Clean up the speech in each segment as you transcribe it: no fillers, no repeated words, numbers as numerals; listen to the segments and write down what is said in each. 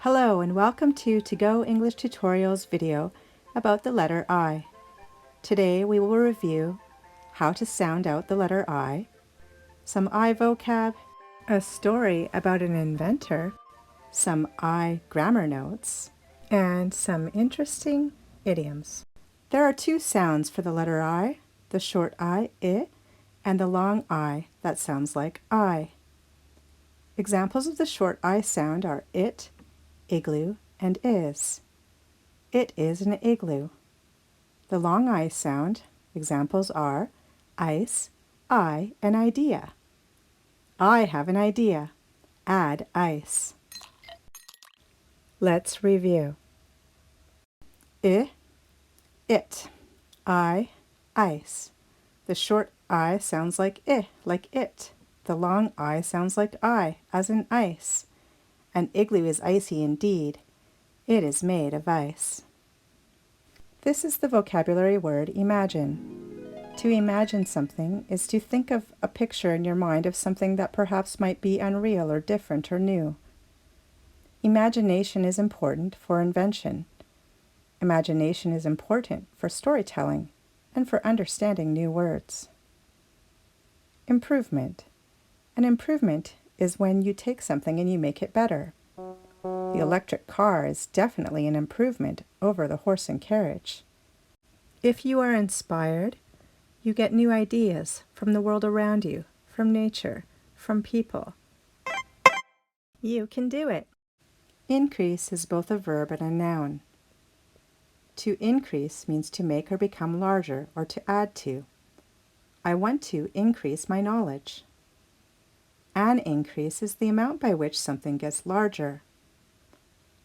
Hello and welcome to Go English Tutorials video about the letter I. Today we will review how to sound out the letter I, some I vocab, a story about an inventor, some I grammar notes, and some interesting idioms. There are two sounds for the letter I, the short I, and the long I that sounds like I. Examples of the short I sound are it, igloo, and is. It is an igloo. The long I sound, examples are ice, I, and idea. I have an idea. Add ice. Let's review. It. I, ice. The short I sounds like it. The long I sounds like I, as in ice. An igloo is icy indeed. It is made of ice. This is the vocabulary word imagine. To imagine something is to think of a picture in your mind of something that perhaps might be unreal or different or new. Imagination is important for invention. Imagination is important for storytelling and for understanding new words. Improvement. An improvement is when you take something and you make it better. The electric car is definitely an improvement over the horse and carriage. If you are inspired, you get new ideas from the world around you, from nature, from people. You can do it. Increase is both a verb and a noun. To increase means to make or become larger or to add to. I want to increase my knowledge. An increase is the amount by which something gets larger.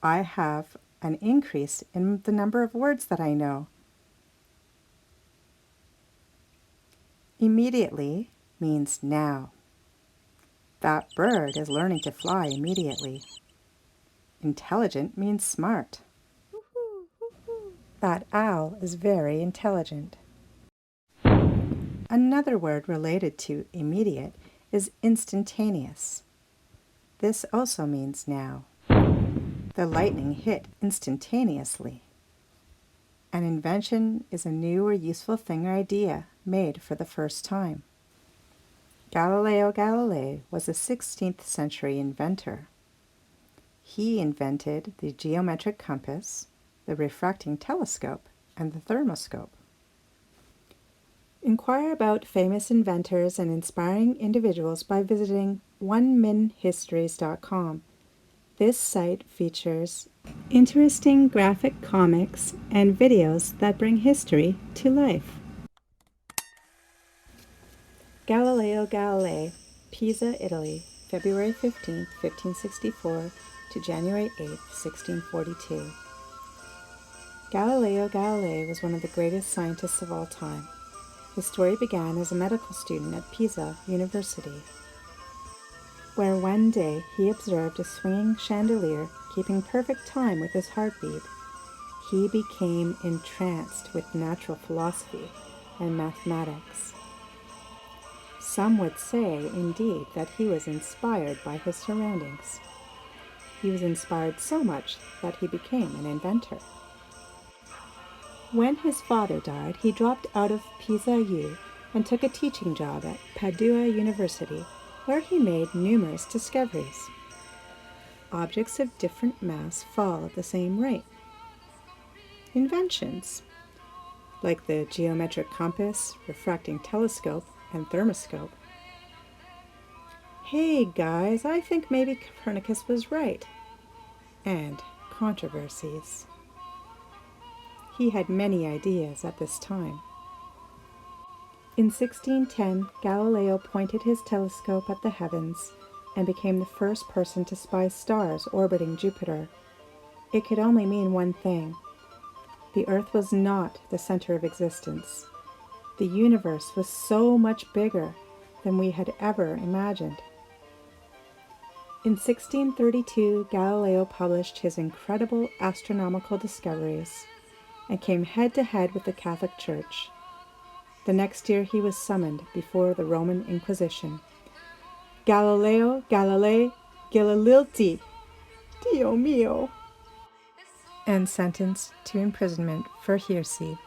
I have an increase in the number of words that I know. Immediately means now. That bird is learning to fly immediately. Intelligent means smart. That owl is very intelligent. Another word related to immediate is instantaneous. This also means now. The lightning hit instantaneously. An invention is a new or useful thing or idea made for the first time. Galileo Galilei was a 16th century inventor. He invented the geometric compass, the refracting telescope, and the thermoscope. Inquire about famous inventors and inspiring individuals by visiting oneminhistories.com. This site features interesting graphic comics and videos that bring history to life. Galileo Galilei, Pisa, Italy, February 15, 1564 to January 8, 1642. Galileo Galilei was one of the greatest scientists of all time. His story began as a medical student at Pisa University, where one day he observed a swinging chandelier keeping perfect time with his heartbeat. He became entranced with natural philosophy and mathematics. Some would say, indeed, that he was inspired by his surroundings. He was inspired so much that he became an inventor. When his father died, he dropped out of Pisa U and took a teaching job at Padua University, where he made numerous discoveries. Objects of different mass fall at the same rate. Inventions, like the geometric compass, refracting telescope, and thermoscope. Hey guys, I think maybe Copernicus was right. And controversies. He had many ideas at this time. In 1610, Galileo pointed his telescope at the heavens and became the first person to spy stars orbiting Jupiter. It could only mean one thing. The Earth was not the center of existence. The universe was so much bigger than we had ever imagined. In 1632, Galileo published his incredible astronomical discoveries and came head-to-head with the Catholic Church. The next year he was summoned before the Roman Inquisition. Galileo Galilei Galilei Dio mio, and sentenced to imprisonment for heresy.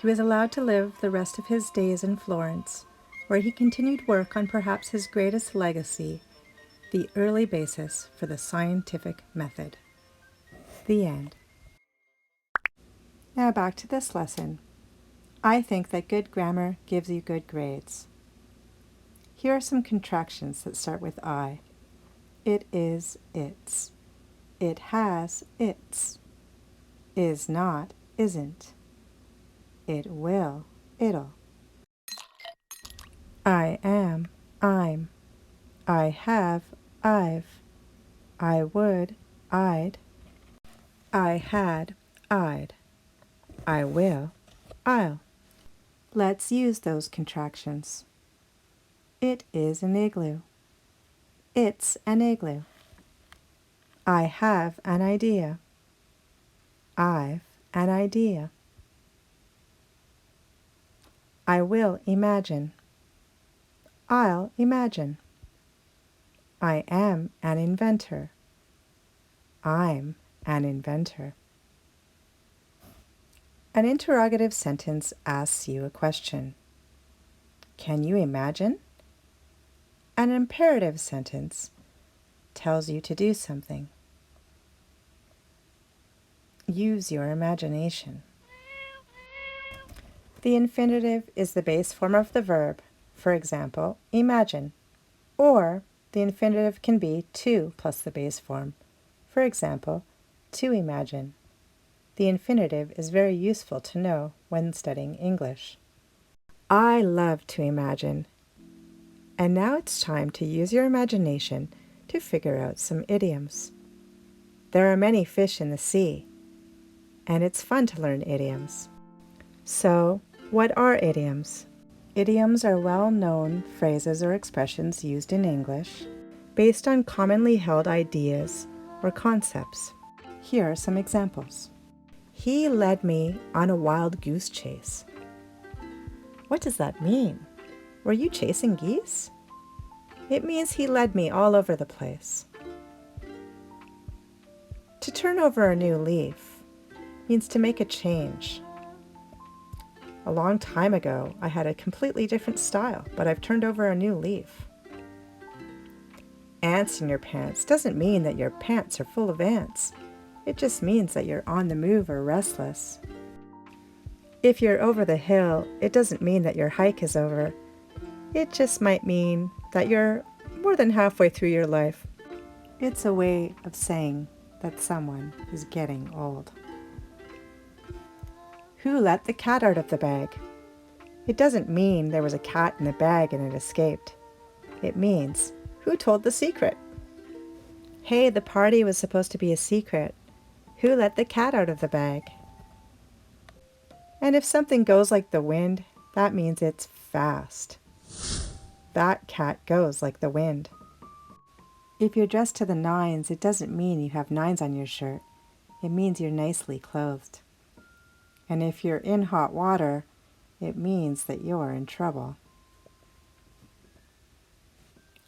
He was allowed to live the rest of his days in Florence, where he continued work on perhaps his greatest legacy, the early basis for the scientific method. The end. Now back to this lesson. I think that good grammar gives you good grades. Here are some contractions that start with I. It is, its. It has, its. Is not, isn't. It will, it'll. I am, I'm. I have, I've. I would, I'd. I had, I'd. I will, I'll. Let's use those contractions. It is an igloo. It's an igloo. I have an idea. I've an idea. I will imagine. I'll imagine. I am an inventor. I'm an inventor. An interrogative sentence asks you a question. Can you imagine? An imperative sentence tells you to do something. Use your imagination. The infinitive is the base form of the verb, for example, imagine, or the infinitive can be to plus the base form, for example, to imagine. The infinitive is very useful to know when studying English. I love to imagine. And now it's time to use your imagination to figure out some idioms. There are many fish in the sea, and it's fun to learn idioms. So, what are idioms? Idioms are well-known phrases or expressions used in English based on commonly held ideas or concepts. Here are some examples. He led me on a wild goose chase. What does that mean? Were you chasing geese? It means he led me all over the place. To turn over a new leaf means to make a change. A long time ago, I had a completely different style, but I've turned over a new leaf. Ants in your pants doesn't mean that your pants are full of ants. It just means that you're on the move or restless. If you're over the hill, it doesn't mean that your hike is over. It just might mean that you're more than halfway through your life. It's a way of saying that someone is getting old. Who let the cat out of the bag? It doesn't mean there was a cat in the bag and it escaped. It means, who told the secret? Hey, the party was supposed to be a secret. Who let the cat out of the bag? And if something goes like the wind, that means it's fast. That cat goes like the wind. If you're dressed to the nines, it doesn't mean you have nines on your shirt. It means you're nicely clothed. And if you're in hot water, it means that you're in trouble.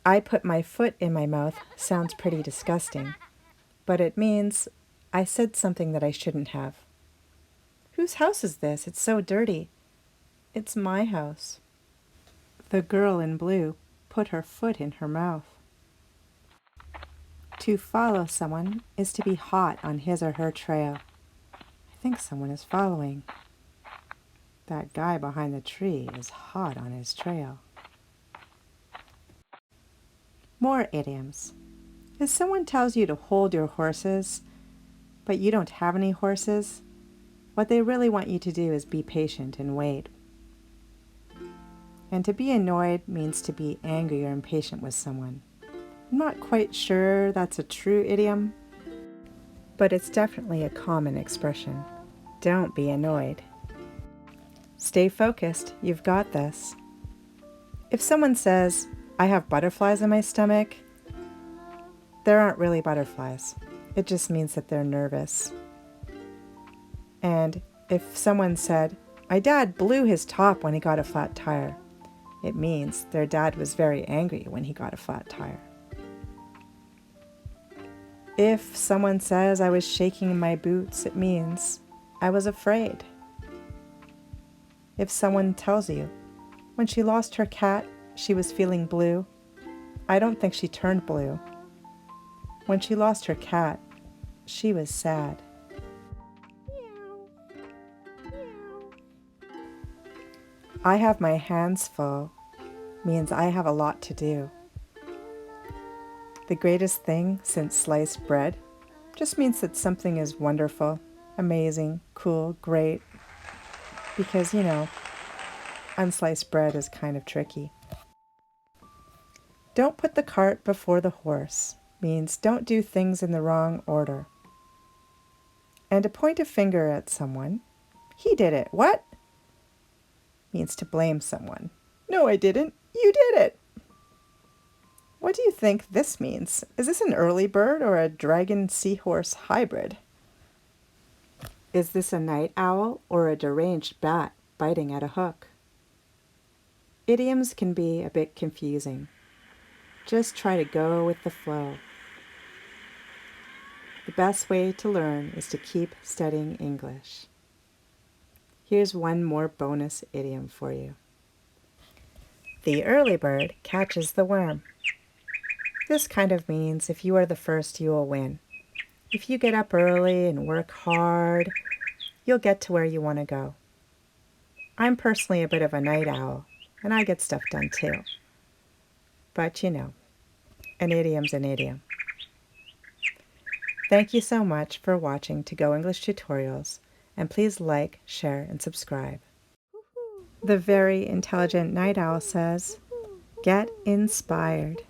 I put my foot in my mouth sounds pretty disgusting, but it means I said something that I shouldn't have. Whose house is this? It's so dirty. It's my house. The girl in blue put her foot in her mouth. To follow someone is to be hot on his or her trail. I think someone is following. That guy behind the tree is hot on his trail. More idioms. If someone tells you to hold your horses, but you don't have any horses, what they really want you to do is be patient and wait. And to be annoyed means to be angry or impatient with someone. I'm not quite sure that's a true idiom, but it's definitely a common expression. Don't be annoyed. Stay focused, you've got this. If someone says, I have butterflies in my stomach, there aren't really butterflies. It just means that they're nervous. And if someone said, my dad blew his top when he got a flat tire, it means their dad was very angry when he got a flat tire. If someone says I was shaking in my boots, it means I was afraid. If someone tells you when she lost her cat, she was feeling blue, I don't think she turned blue. When she lost her cat, she was sad. I have my hands full means I have a lot to do. The greatest thing since sliced bread just means that something is wonderful, amazing, cool, great. Because, unsliced bread is kind of tricky. Don't put the cart before the horse means don't do things in the wrong order. And to point a finger at someone, he did it, what? Means to blame someone. No, I didn't. You did it. What do you think this means? Is this an early bird or a dragon seahorse hybrid? Is this a night owl or a deranged bat biting at a hook? Idioms can be a bit confusing. Just try to go with the flow. The best way to learn is to keep studying English. Here's one more bonus idiom for you. The early bird catches the worm. This kind of means if you are the first, you will win. If you get up early and work hard, you'll get to where you want to go. I'm personally a bit of a night owl, and I get stuff done too. But an idiom's an idiom. Thank you so much for watching To Go English Tutorials, and please like, share, and subscribe. The very intelligent night owl says, get inspired.